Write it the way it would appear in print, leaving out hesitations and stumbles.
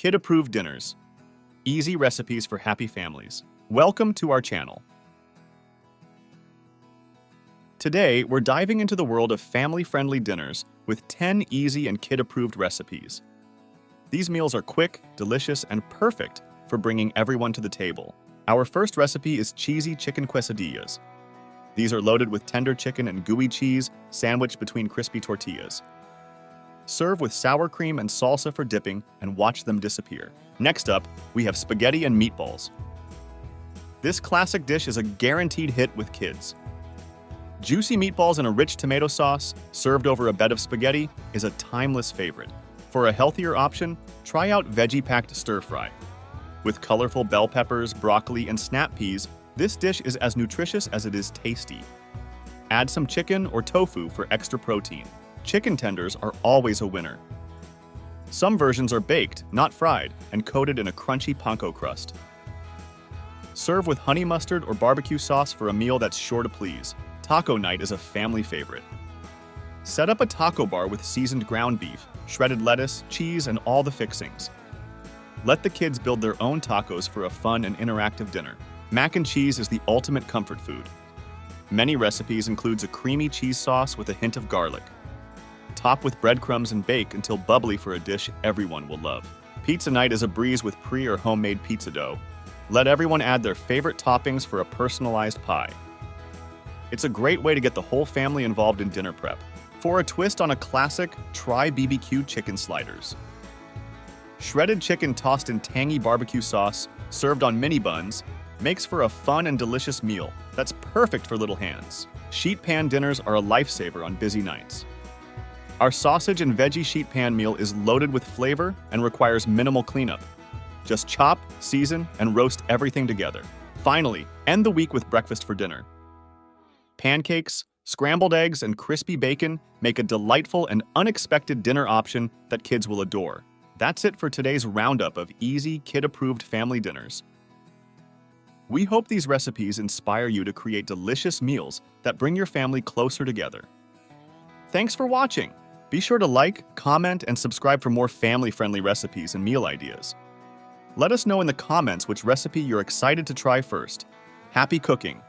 kid-approved dinners. Easy recipes for happy families. Welcome to our channel. Today, we're diving into the world of family-friendly dinners with 10 easy and kid-approved recipes. These meals are quick, delicious, and perfect for bringing everyone to the table. Our first recipe is cheesy chicken quesadillas. These are loaded with tender chicken and gooey cheese sandwiched between crispy tortillas. Serve with sour cream and salsa for dipping and watch them disappear. Next up, we have spaghetti and meatballs. This classic dish is a guaranteed hit with kids. Juicy meatballs in a rich tomato sauce, served over a bed of spaghetti, is a timeless favorite. For a healthier option, try out veggie-packed stir-fry. With colorful bell peppers, broccoli, and snap peas, this dish is as nutritious as it is tasty. Add some chicken or tofu for extra protein. Chicken tenders are always a winner. Some versions are baked, not fried, and coated in a crunchy panko crust. Serve with honey mustard or barbecue sauce for a meal that's sure to please. Taco night is a family favorite. Set up a taco bar with seasoned ground beef, shredded lettuce, cheese, and all the fixings. Let the kids build their own tacos for a fun and interactive dinner. Mac and cheese is the ultimate comfort food. Many recipes includes a creamy cheese sauce with a hint of garlic. Top with breadcrumbs and bake until bubbly for a dish everyone will love. Pizza night is a breeze with pre- or homemade pizza dough. Let everyone add their favorite toppings for a personalized pie. It's a great way to get the whole family involved in dinner prep. For a twist on a classic, try BBQ chicken sliders. Shredded chicken tossed in tangy barbecue sauce, served on mini buns, makes for a fun and delicious meal that's perfect for little hands. Sheet pan dinners are a lifesaver on busy nights. Our sausage and veggie sheet pan meal is loaded with flavor and requires minimal cleanup. Just chop, season, and roast everything together. Finally, end the week with breakfast for dinner. Pancakes, scrambled eggs, and crispy bacon make a delightful and unexpected dinner option that kids will adore. That's it for today's roundup of easy, kid-approved family dinners. We hope these recipes inspire you to create delicious meals that bring your family closer together. Thanks for watching! Be sure to like, comment, and subscribe for more family-friendly recipes and meal ideas. Let us know in the comments which recipe you're excited to try first. Happy cooking!